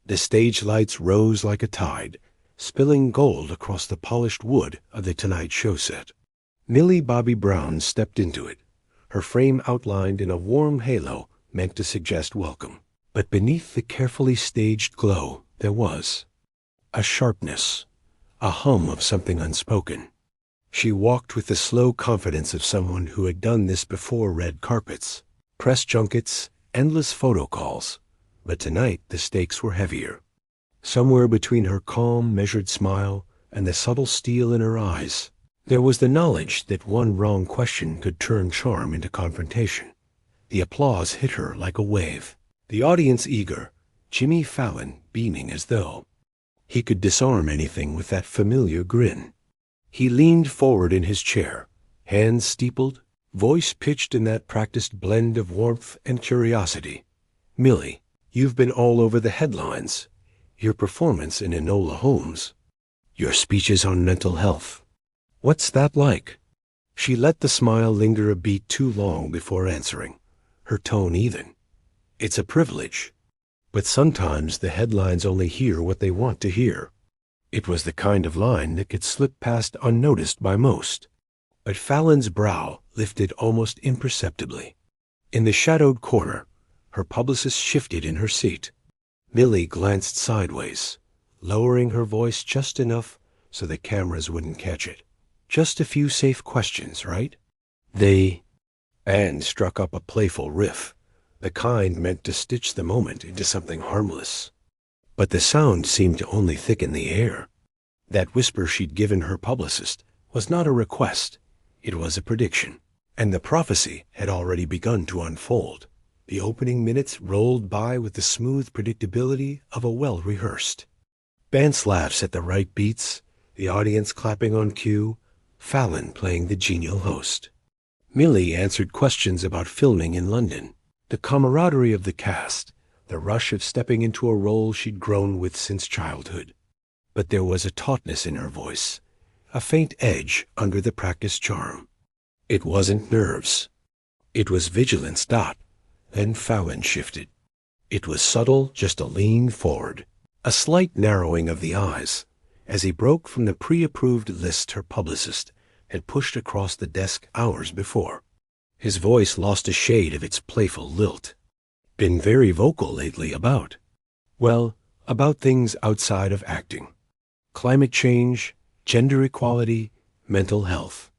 The stage lights rose like a tide, spilling gold across the polished wood of the Tonight Show set. Millie Bobby Brown stepped into it, her frame outlined in a warm halo meant to suggest welcome. But beneath the carefully staged glow, there was a sharpness, a hum of something unspoken. She walked with the slow confidence of someone who had done this before: red carpets, press junkets, endless photo calls. But tonight the stakes were heavier. Somewhere between her calm, measured smile and the subtle steel in her eyes, there was the knowledge that one wrong question could turn charm into confrontation. The applause hit her like a wave. The audience eager, Jimmy Fallon beaming as though he could disarm anything with that familiar grin. He leaned forward in his chair, hands steepled, voice pitched in that practiced blend of warmth and curiosity. "Millie, you've been all over the headlines. Your performance in Enola Holmes. Your speeches on mental health. What's that like?" She let the smile linger a beat too long before answering, her tone even. "It's a privilege. But sometimes the headlines only hear what they want to hear." It was the kind of line that could slip past unnoticed by most. But Fallon's brow lifted almost imperceptibly. In the shadowed corner, her publicist shifted in her seat. Millie glanced sideways, lowering her voice just enough so the cameras wouldn't catch it. "Just a few safe questions, right?" And struck up a playful riff, the kind meant to stitch the moment into something harmless. But the sound seemed to only thicken the air. That whisper she'd given her publicist was not a request, it was a prediction. And the prophecy had already begun to unfold. The opening minutes rolled by with the smooth predictability of a well-rehearsed. Bant's laughs at the right beats, the audience clapping on cue, Fallon playing the genial host. Millie answered questions about filming in London, the camaraderie of the cast, the rush of stepping into a role she'd grown with since childhood. But there was a tautness in her voice, a faint edge under the practiced charm. It wasn't nerves. It was vigilance. Then Fallon shifted. It was subtle, just a lean forward, a slight narrowing of the eyes, as he broke from the pre-approved list her publicist had pushed across the desk hours before. His voice lost a shade of its playful lilt. "Been very vocal lately about..." "Well, about things outside of acting. Climate change, gender equality, mental health.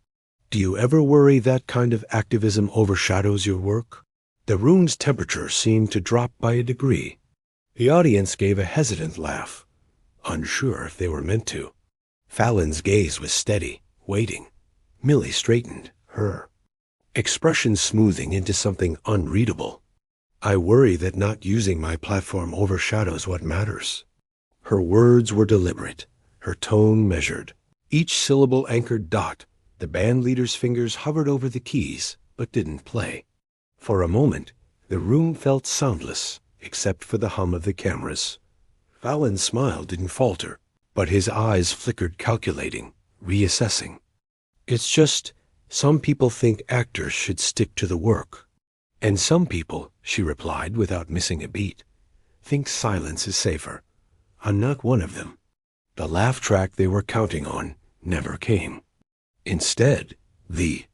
Do you ever worry that kind of activism overshadows your work?" The room's temperature seemed to drop by a degree. The audience gave a hesitant laugh, unsure if they were meant to. Fallon's gaze was steady, waiting. Millie straightened, her expression smoothing into something unreadable. "I worry that not using my platform overshadows what matters." Her words were deliberate, her tone measured. Each syllable anchored. The band leader's fingers hovered over the keys, but didn't play. For a moment, the room felt soundless, except for the hum of the cameras. Fallon's smile didn't falter, but his eyes flickered, calculating, reassessing. "It's just, some people think actors should stick to the work. And some people," she replied without missing a beat, "think silence is safer. I'm not one of them." The laugh track they were counting on never came. Instead, the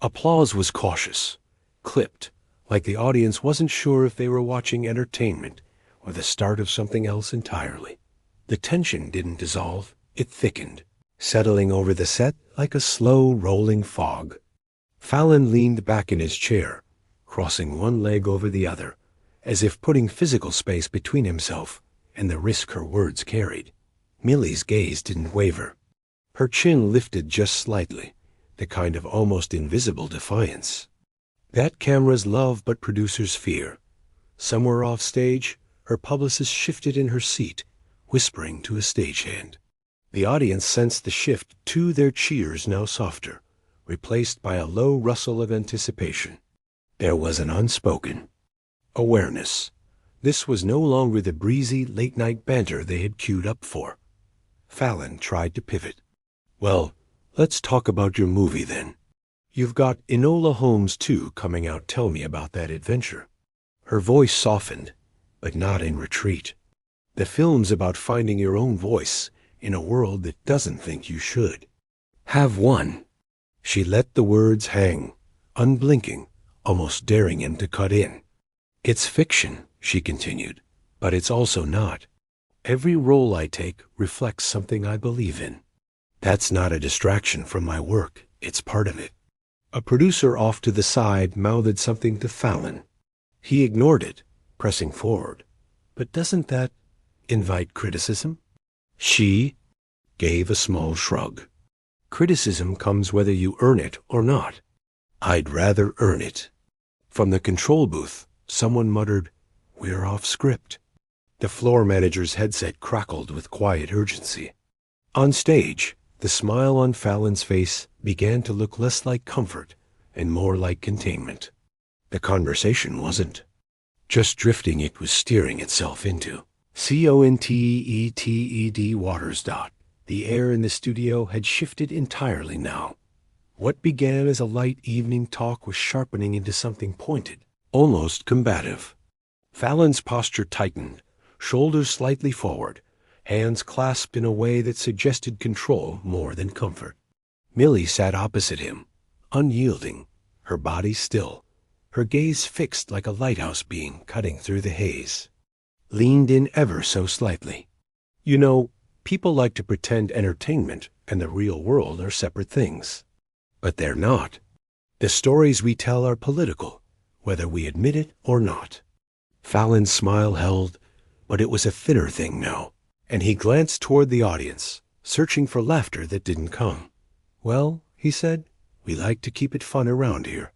applause was cautious, clipped, like the audience wasn't sure if they were watching entertainment or the start of something else entirely. The tension didn't dissolve, it thickened, settling over the set like a slow rolling fog. Fallon leaned back in his chair, crossing one leg over the other, as if putting physical space between himself and the risk her words carried. Millie's gaze didn't waver. Her chin lifted just slightly, the kind of almost invisible defiance. That cameras love but producers fear. Somewhere off stage, her publicist shifted in her seat, whispering to a stagehand. The audience sensed the shift too, their cheers now softer, replaced by a low rustle of anticipation. There was an unspoken awareness. This was no longer the breezy late-night banter they had queued up for. Fallon tried to pivot. "Well, let's talk about your movie then. You've got Enola Holmes 2 coming out. Tell me about that adventure." Her voice softened, but not in retreat. The film's about finding your own voice in a world that doesn't think you should. Have one." She let the words hang, unblinking, almost daring him to cut in. "It's fiction," she continued, "but it's also not. Every role I take reflects something I believe in. That's not a distraction from my work. It's part of it." A producer off to the side mouthed something to Fallon. He ignored it, pressing forward. "But doesn't that invite criticism?" She gave a small shrug. "Criticism comes whether you earn it or not. I'd rather earn it." From the control booth, someone muttered, "We're off script." The floor manager's headset crackled with quiet urgency. On stage, the smile on Fallon's face began to look less like comfort and more like containment. The conversation wasn't just drifting, it was steering itself into CONTETED waters. The air in the studio had shifted entirely now. What began as a light evening talk was sharpening into something pointed, almost combative. Fallon's posture tightened, shoulders slightly forward, hands clasped in a way that suggested control more than comfort. Millie sat opposite him, unyielding, her body still, her gaze fixed like a lighthouse beam cutting through the haze. Leaned in ever so slightly. "You know, people like to pretend entertainment and the real world are separate things. But they're not. The stories we tell are political, whether we admit it or not." Fallon's smile held, but it was a thinner thing now, and he glanced toward the audience, searching for laughter that didn't come. "Well," he said, "we like to keep it fun around here."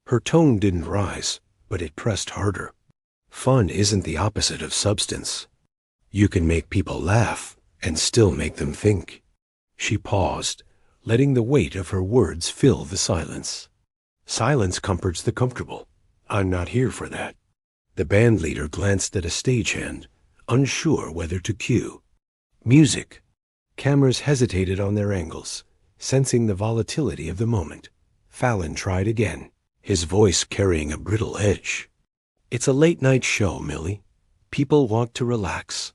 Her tone didn't rise, but it pressed harder. Fun isn't the opposite of substance. You can make people laugh and still make them think. She paused, letting the weight of her words fill the silence. Silence comforts the comfortable. I'm not here for that. The band leader glanced at a stagehand, unsure whether to cue. Music. Cameras hesitated on their angles, sensing the volatility of the moment. Fallon tried again, his voice carrying a brittle edge. "It's a late-night show, Millie. People want to relax.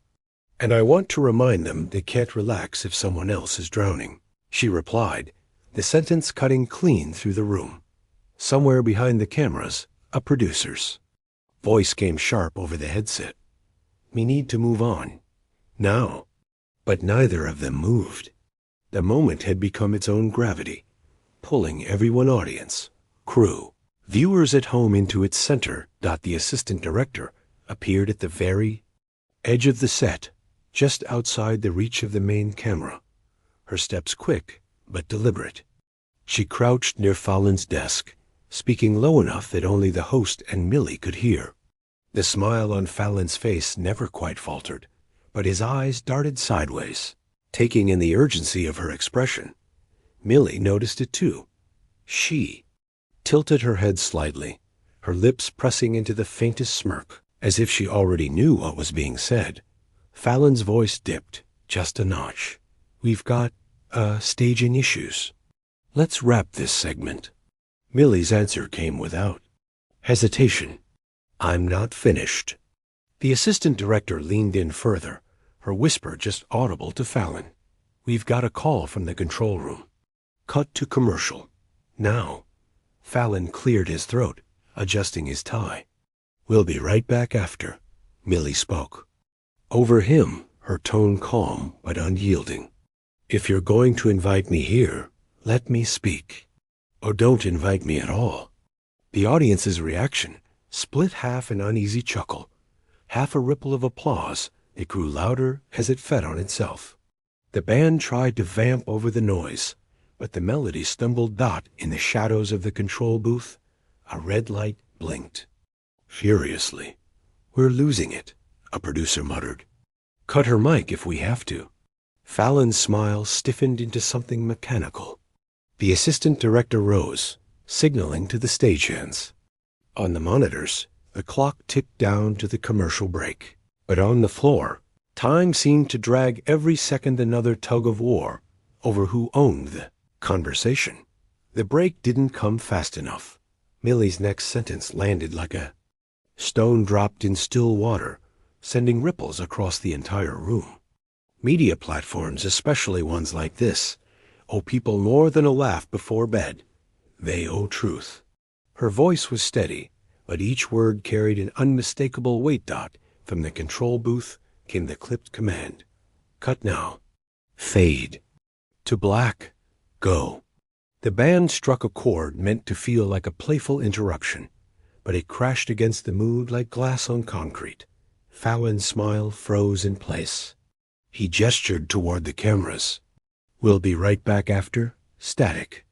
And I want to remind them they can't relax if someone else is drowning." She replied, the sentence cutting clean through the room. Somewhere behind the cameras, a producer's voice came sharp over the headset. "We need to move on. Now." But neither of them moved. The moment had become its own gravity, pulling everyone, audience, crew, viewers at home, into its center. The assistant director appeared at the very edge of the set, just outside the reach of the main camera, her steps quick but deliberate. She crouched near Fallon's desk, speaking low enough that only the host and Millie could hear. The smile on Fallon's face never quite faltered, but his eyes darted sideways, taking in the urgency of her expression. Millie noticed it too. She tilted her head slightly, her lips pressing into the faintest smirk, as if she already knew what was being said. Fallon's voice dipped just a notch. "We've got, staging issues. Let's wrap this segment." Millie's answer came without hesitation. "I'm not finished." The assistant director leaned in further, her whisper just audible to Fallon. "We've got a call from the control room. Cut to commercial. Now." Fallon cleared his throat, adjusting his tie. "We'll be right back after," Millie spoke. Over him, her tone calm but unyielding. "If you're going to invite me here, let me speak. Or don't invite me at all." The audience's reaction split, half an uneasy chuckle, half a ripple of applause. It grew louder as it fed on itself. The band tried to vamp over the noise, but the melody stumbled. In the shadows of the control booth, a red light blinked. Furiously. "We're losing it," a producer muttered. "Cut her mic if we have to." Fallon's smile stiffened into something mechanical. The assistant director rose, signaling to the stagehands. On the monitors, the clock ticked down to the commercial break. But on the floor, time seemed to drag every second, another tug-of-war over who owned the conversation. The break didn't come fast enough. Millie's next sentence landed like a stone dropped in still water, sending ripples across the entire room. Media platforms, especially ones like this, owe people more than a laugh before bed. They owe truth. Her voice was steady, but each word carried an unmistakable weight. From the control booth came the clipped command. Cut now. Fade. To black. Go. The band struck a chord meant to feel like a playful interruption, but it crashed against the mood like glass on concrete. Fallon's smile froze in place. He gestured toward the cameras. We'll be right back after. Static.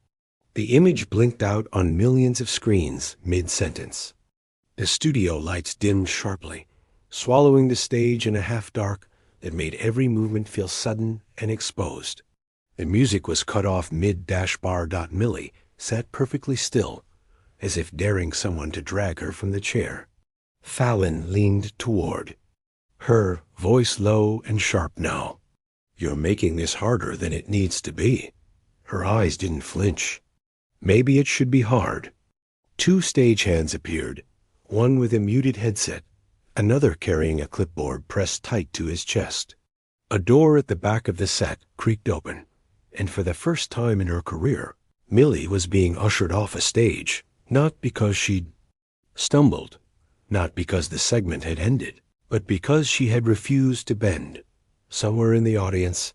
The image blinked out on millions of screens mid-sentence. The studio lights dimmed sharply, swallowing the stage in a half-dark that made every movement feel sudden and exposed. The music was cut off mid-bar. Millie sat perfectly still, as if daring someone to drag her from the chair. Fallon leaned toward. Her voice low and sharp now. You're making this harder than it needs to be. Her eyes didn't flinch. Maybe it should be hard. 2 stagehands appeared, one with a muted headset, another carrying a clipboard pressed tight to his chest. A door at the back of the set creaked open, and for the first time in her career, Millie was being ushered off a stage, not because she'd stumbled, not because the segment had ended, but because she had refused to bend. Somewhere in the audience,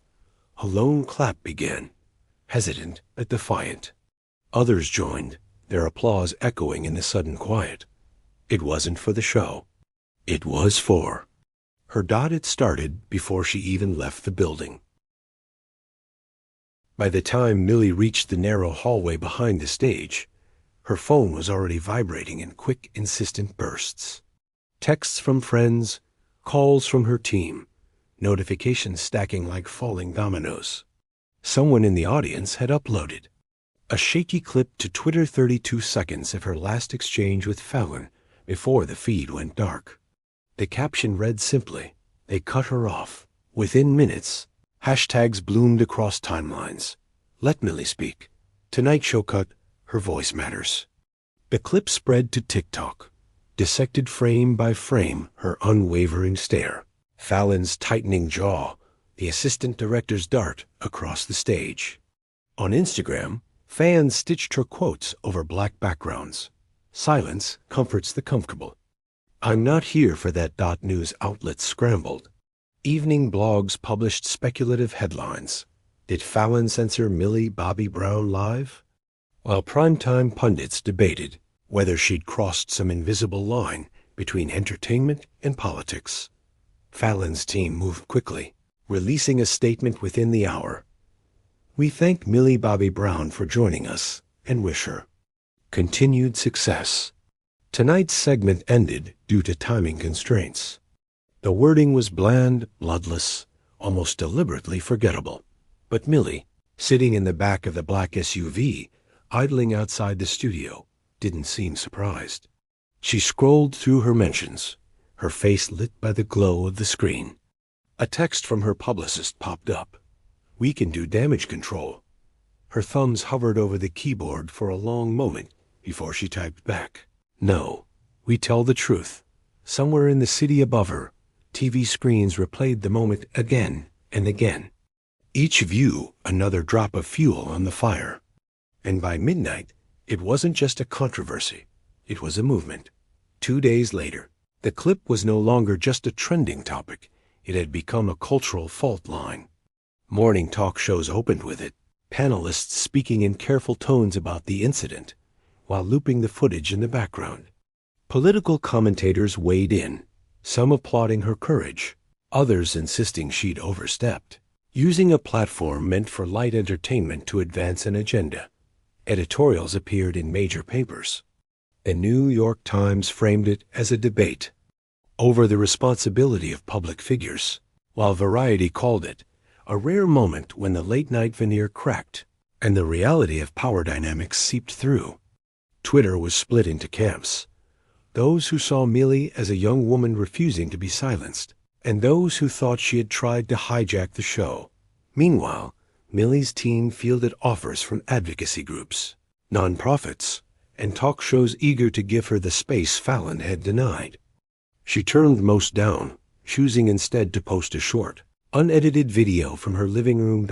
a lone clap began, hesitant but defiant. Others joined, their applause echoing in the sudden quiet. It wasn't for the show. It was for her. Had started before she even left the building. By the time Millie reached the narrow hallway behind the stage, her phone was already vibrating in quick, insistent bursts. Texts from friends, calls from her team, notifications stacking like falling dominoes. Someone in the audience had uploaded a shaky clip to Twitter, 32 seconds of her last exchange with Fallon before the feed went dark. The caption read simply, "They cut her off." Within minutes, hashtags bloomed across timelines. Let Millie speak. Tonight show cut. Her voice matters. The clip spread to TikTok, dissected frame by frame, her unwavering stare, Fallon's tightening jaw, the assistant director's dart across the stage. On Instagram, fans stitched her quotes over black backgrounds. Silence comforts the comfortable. I'm not here for that. News outlets scrambled. Evening blogs published speculative headlines. Did Fallon censor Millie Bobby Brown live? While primetime pundits debated whether she'd crossed some invisible line between entertainment and politics, Fallon's team moved quickly, releasing a statement within the hour. We thank Millie Bobby Brown for joining us and wish her continued success. Tonight's segment ended due to timing constraints. The wording was bland, bloodless, almost deliberately forgettable. But Millie, sitting in the back of the black SUV, idling outside the studio, didn't seem surprised. She scrolled through her mentions, her face lit by the glow of the screen. A text from her publicist popped up. We can do damage control. Her thumbs hovered over the keyboard for a long moment before she typed back. No, we tell the truth. Somewhere in the city above her, TV screens replayed the moment again and again. Each view another drop of fuel on the fire. And by midnight, it wasn't just a controversy. It was a movement. 2 days later, the clip was no longer just a trending topic. It had become a cultural fault line. Morning talk shows opened with it, panelists speaking in careful tones about the incident, while looping the footage in the background. Political commentators weighed in, some applauding her courage, others insisting she'd overstepped, using a platform meant for light entertainment to advance an agenda. Editorials appeared in major papers. The New York Times framed it as a debate over the responsibility of public figures, while Variety called it a rare moment when the late-night veneer cracked and the reality of power dynamics seeped through. Twitter was split into camps. Those who saw Millie as a young woman refusing to be silenced, and those who thought she had tried to hijack the show. Meanwhile, Millie's team fielded offers from advocacy groups, nonprofits, and talk shows eager to give her the space Fallon had denied. She turned most down, choosing instead to post a short, unedited video from her living room.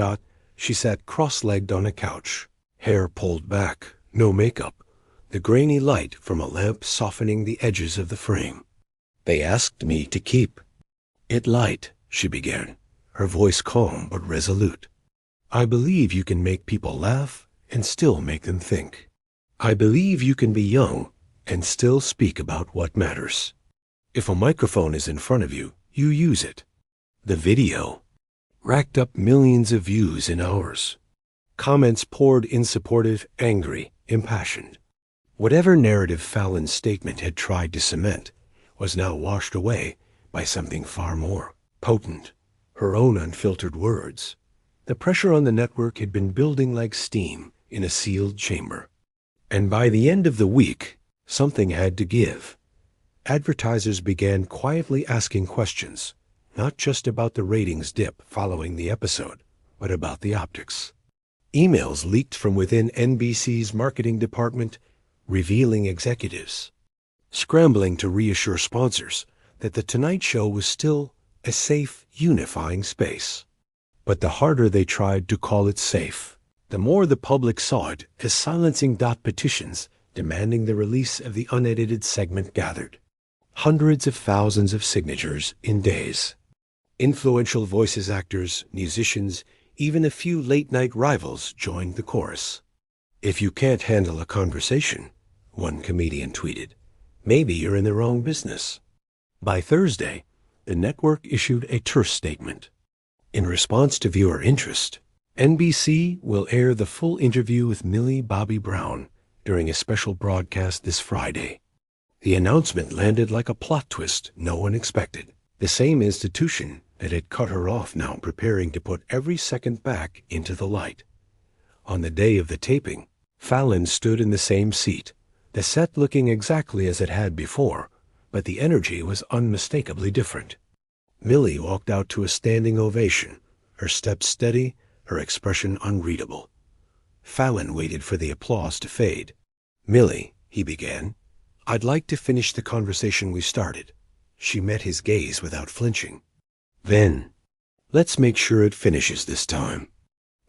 She sat cross-legged on a couch, hair pulled back, no makeup, the grainy light from a lamp softening the edges of the frame. "They asked me to keep it light," she began, her voice calm but resolute. "I believe you can make people laugh and still make them think. I believe you can be young and still speak about what matters. If a microphone is in front of you, you use it." The video racked up millions of views in hours. Comments poured in, supportive, angry, impassioned. Whatever narrative Fallon's statement had tried to cement was now washed away by something far more potent, her own unfiltered words. The pressure on the network had been building like steam in a sealed chamber. And by the end of the week, something had to give. Advertisers began quietly asking questions, not just about the ratings dip following the episode, but about the optics. Emails leaked from within NBC's marketing department, revealing executives scrambling to reassure sponsors that The Tonight Show was still a safe, unifying space. But the harder they tried to call it safe, the more the public saw it as silencing. Petitions demanding the release of the unedited segment gathered. Hundreds of thousands of signatures in days. Influential voices, actors, musicians, even a few late-night rivals joined the chorus. "If you can't handle a conversation," one comedian tweeted, "maybe you're in the wrong business." By Thursday, the network issued a terse statement. In response to viewer interest, NBC will air the full interview with Millie Bobby Brown during a special broadcast this Friday. The announcement landed like a plot twist no one expected. The same institution that had cut her off now preparing to put every second back into the light. On the day of the taping, Fallon stood in the same seat, the set looking exactly as it had before, but the energy was unmistakably different. Millie walked out to a standing ovation, her steps steady, her expression unreadable. Fallon waited for the applause to fade. "Millie," he began, "I'd like to finish the conversation we started." She met his gaze without flinching. "Then, let's make sure it finishes this time."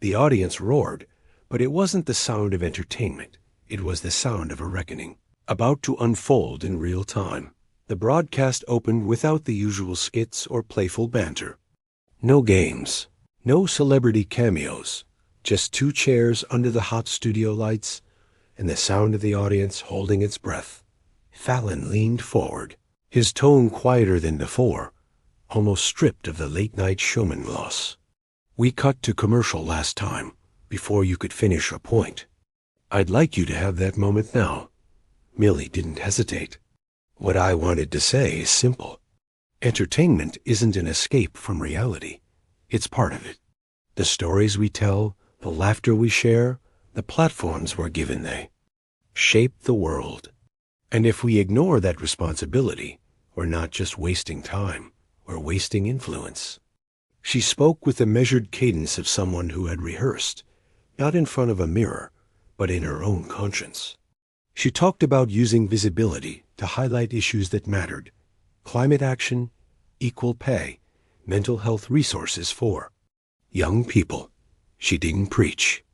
The audience roared, but it wasn't the sound of entertainment. It was the sound of a reckoning, about to unfold in real time. The broadcast opened without the usual skits or playful banter. No games, no celebrity cameos, just two chairs under the hot studio lights and the sound of the audience holding its breath. Fallon leaned forward, his tone quieter than before, almost stripped of the late-night showman gloss. "We cut to commercial last time, before you could finish a point. I'd like you to have that moment now." Millie didn't hesitate. "What I wanted to say is simple. Entertainment isn't an escape from reality. It's part of it. The stories we tell, the laughter we share, the platforms we're given, they shape the world. And if we ignore that responsibility, we're not just wasting time, we're wasting influence." She spoke with the measured cadence of someone who had rehearsed, not in front of a mirror, but in her own conscience. She talked about using visibility to highlight issues that mattered: climate action, equal pay, mental health resources for young people. She didn't preach.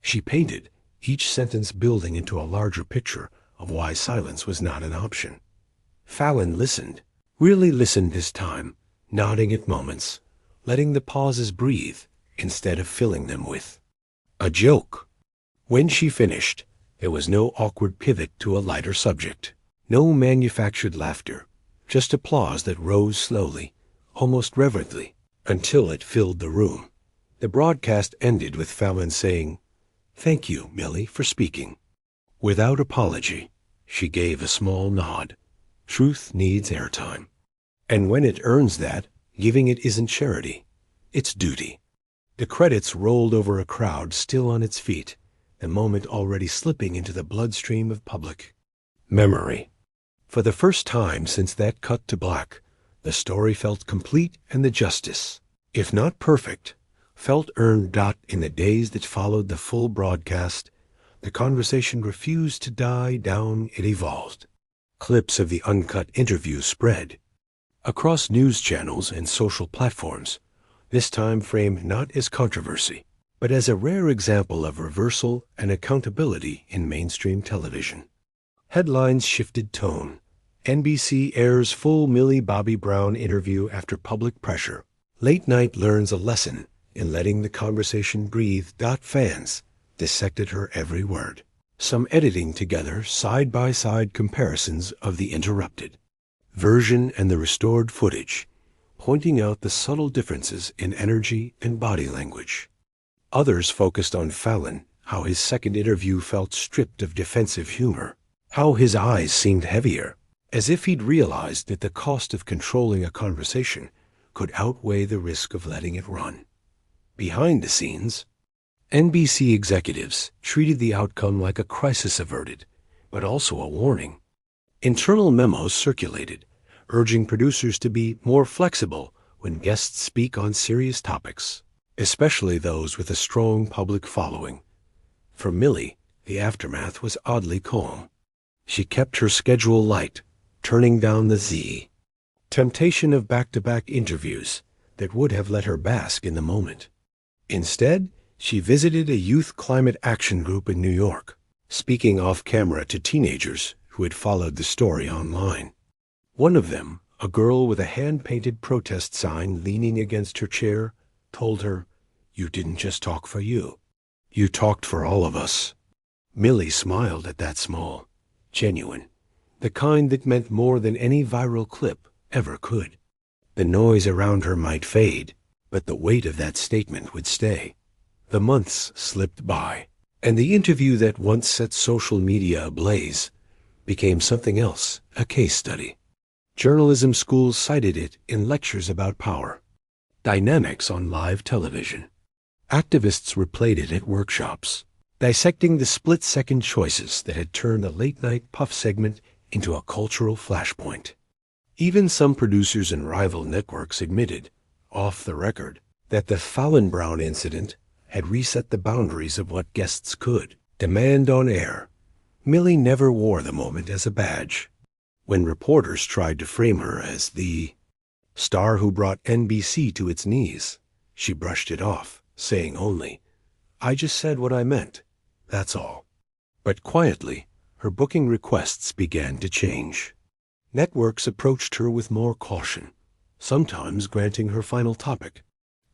She painted, each sentence building into a larger picture of why silence was not an option. Fallon listened, really listened this time, nodding at moments, letting the pauses breathe instead of filling them with a joke. When she finished, there was no awkward pivot to a lighter subject, no manufactured laughter, just applause that rose slowly, almost reverently, until it filled the room. The broadcast ended with Fallon saying, "Thank you, Millie, for speaking." Without apology, she gave a small nod. Truth needs airtime. And when it earns that, giving it isn't charity, it's duty. The credits rolled over a crowd still on its feet, the moment already slipping into the bloodstream of public memory. For the first time since that cut to black, the story felt complete, and the justice, if not perfect, felt earned. In the days that followed the full broadcast, the conversation refused to die down, it evolved. Clips of the uncut interview spread. across news channels and social platforms, this time framed not as controversy, but as a rare example of reversal and accountability in mainstream television. Headlines shifted tone. NBC airs full Millie Bobby Brown interview after public pressure. Late Night learns a lesson in letting the conversation breathe. Fans dissected her every word. Some editing together side-by-side comparisons of the interrupted version and the restored footage, pointing out the subtle differences in energy and body language. Others focused on Fallon, how his second interview felt stripped of defensive humor, how his eyes seemed heavier, as if he'd realized that the cost of controlling a conversation could outweigh the risk of letting it run. Behind the scenes, NBC executives treated the outcome like a crisis averted, but also a warning. Internal memos circulated, urging producers to be more flexible when guests speak on serious topics, especially those with a strong public following. For Millie, the aftermath was oddly calm. She kept her schedule light, turning down the temptation of back-to-back interviews that would have let her bask in the moment. Instead, she visited a youth climate action group in New York, speaking off-camera to teenagers who had followed the story online. One of them, a girl with a hand-painted protest sign leaning against her chair, told her, "You didn't just talk for you. You talked for all of us." Millie smiled at that small, genuine, the kind that meant more than any viral clip ever could. The noise around her might fade, but the weight of that statement would stay. The months slipped by, and the interview that once set social media ablaze became something else, a case study. Journalism schools cited it in lectures about power, dynamics on live television. Activists replayed it at workshops, dissecting the split-second choices that had turned a late-night puff segment into a cultural flashpoint. Even some producers and rival networks admitted, off the record, that the Fallon-Brown incident had reset the boundaries of what guests could demand on air. Millie never wore the moment as a badge. When reporters tried to frame her as the star who brought NBC to its knees, she brushed it off, saying only, "I just said what I meant, that's all." But quietly, her booking requests began to change. Networks approached her with more caution, sometimes granting her final topic,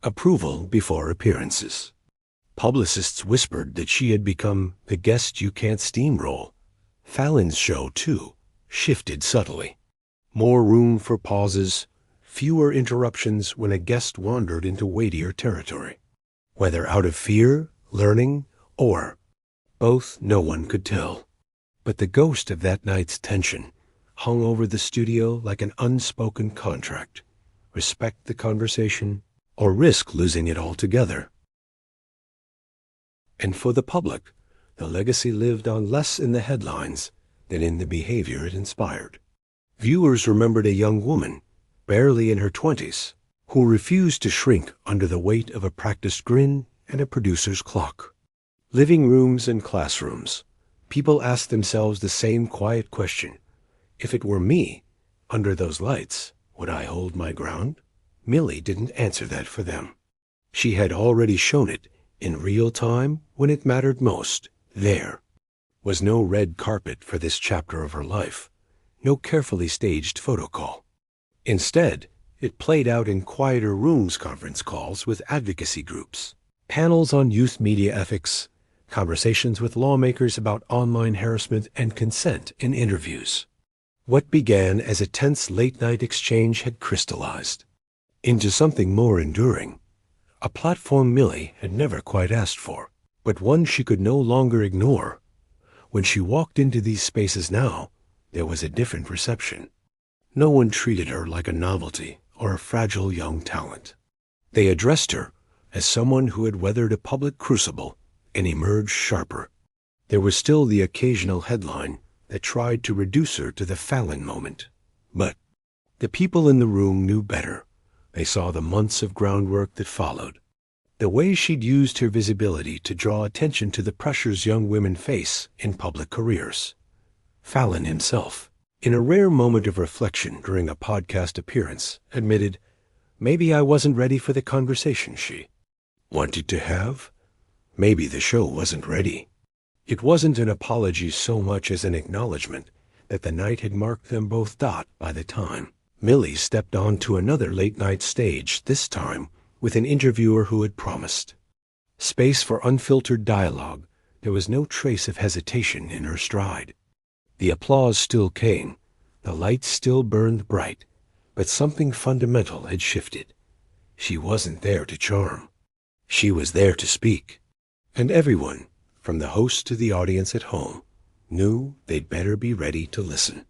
approval before appearances. Publicists whispered that she had become the guest you can't steamroll. Fallon's show, too, shifted subtly. More room for pauses, fewer interruptions when a guest wandered into weightier territory. Whether out of fear, learning, or both, no one could tell. But the ghost of that night's tension hung over the studio like an unspoken contract. Respect the conversation, or risk losing it altogether. And for the public, the legacy lived on less in the headlines than in the behavior it inspired. Viewers remembered a young woman, barely in her 20s, who refused to shrink under the weight of a practiced grin and a producer's clock. Living rooms and classrooms, people asked themselves the same quiet question. If it were me, under those lights, would I hold my ground? Millie didn't answer that for them. She had already shown it in real time when it mattered most. There was no red carpet for this chapter of her life, no carefully staged photo call. Instead, it played out in quieter rooms conference calls with advocacy groups, panels on youth media ethics, conversations with lawmakers about online harassment and consent in interviews. What began as a tense late-night exchange had crystallized into something more enduring, a platform Millie had never quite asked for, but one she could no longer ignore. When she walked into these spaces now, there was a different reception. No one treated her like a novelty or a fragile young talent. They addressed her as someone who had weathered a public crucible and emerged sharper. There was still the occasional headline that tried to reduce her to the Fallon moment. But the people in the room knew better. They saw the months of groundwork that followed. The way she'd used her visibility to draw attention to the pressures young women face in public careers. Fallon himself, In a rare moment of reflection during a podcast appearance, admitted, "Maybe I wasn't ready for the conversation she wanted to have. Maybe the show wasn't ready." It wasn't an apology so much as an acknowledgement that the night had marked them both by the time Millie stepped onto another late-night stage, this time with an interviewer who had promised space for unfiltered dialogue. There was no trace of hesitation in her stride. The applause still came, the lights still burned bright, but something fundamental had shifted. She wasn't there to charm. She was there to speak. And everyone, from the host to the audience at home, knew they'd better be ready to listen.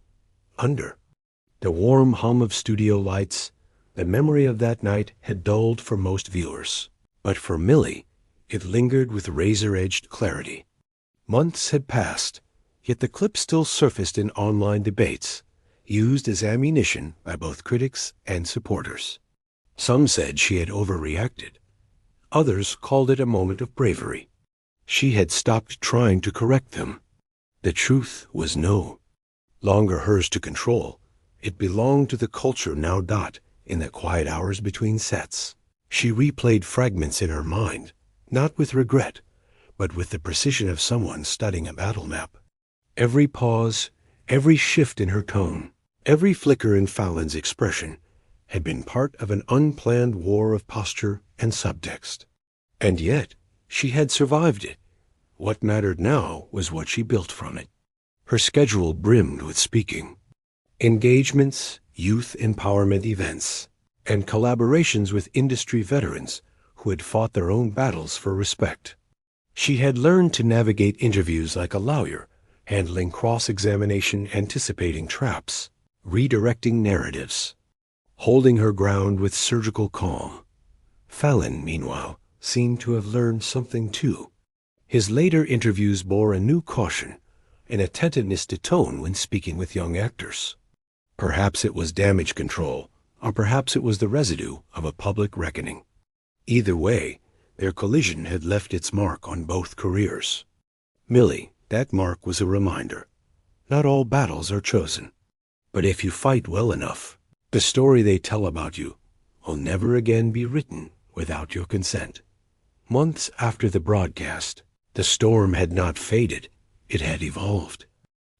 Under the warm hum of studio lights, the memory of that night had dulled for most viewers. But for Millie, it lingered with razor-edged clarity. Months had passed, yet the clip still surfaced in online debates, used as ammunition by both critics and supporters. Some said she had overreacted. Others called it a moment of bravery. She had stopped trying to correct them. The truth was no longer hers to control. It belonged to the culture now in the quiet hours between sets. She replayed fragments in her mind, not with regret, but with the precision of someone studying a battle map. Every pause, every shift in her tone, every flicker in Fallon's expression had been part of an unplanned war of posture and subtext. And yet, she had survived it. What mattered now was what she built from it. Her schedule brimmed with speaking, engagements, youth empowerment events, and collaborations with industry veterans who had fought their own battles for respect. She had learned to navigate interviews like a lawyer, handling cross-examination, anticipating traps, redirecting narratives, holding her ground with surgical calm. Fallon, meanwhile, seemed to have learned something too. His later interviews bore a new caution, an attentiveness to tone when speaking with young actors. Perhaps it was damage control, or perhaps it was the residue of a public reckoning. Either way, their collision had left its mark on both careers. Millie, that mark was a reminder. Not all battles are chosen. But if you fight well enough, the story they tell about you will never again be written without your consent. Months after the broadcast, the storm had not faded, it had evolved.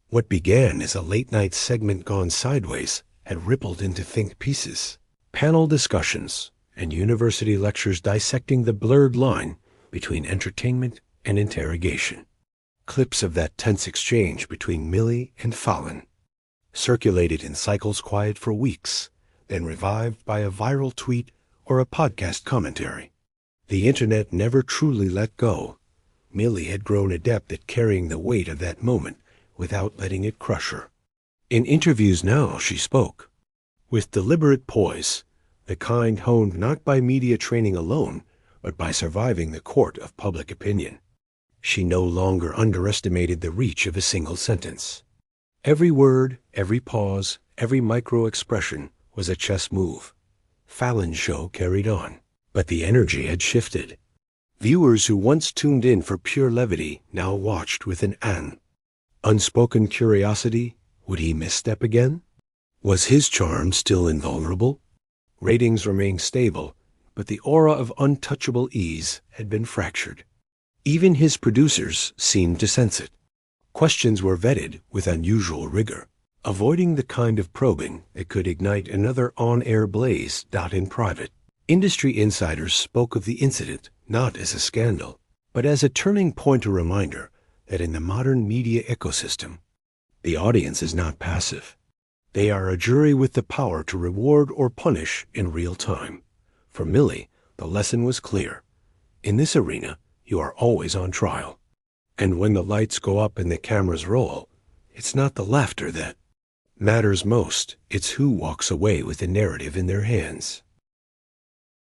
What began as a late-night segment gone sideways had rippled into think pieces, panel discussions, and university lectures dissecting the blurred line between entertainment and interrogation. Clips of that tense exchange between Millie and Fallon circulated in cycles quiet for weeks, then revived by a viral tweet or a podcast commentary. The internet never truly let go. Millie had grown adept at carrying the weight of that moment without letting it crush her. In interviews now she spoke with deliberate poise, the kind honed not by media training alone, but by surviving the court of public opinion. She no longer underestimated the reach of a single sentence. Every word, every pause, every micro-expression was a chess move. Fallon's show carried on, but the energy had shifted. Viewers who once tuned in for pure levity now watched with an unspoken curiosity. Would he misstep again? Was his charm still invulnerable? Ratings remained stable, but the aura of untouchable ease had been fractured. Even his producers seemed to sense it. Questions were vetted with unusual rigor, avoiding the kind of probing that could ignite another on-air blaze. In private, industry insiders spoke of the incident not as a scandal, but as a turning point, a reminder that in the modern media ecosystem, the audience is not passive. They are a jury with the power to reward or punish in real time. For Millie, the lesson was clear. In this arena, you are always on trial. And when the lights go up and the cameras roll, it's not the laughter that matters most. It's who walks away with the narrative in their hands.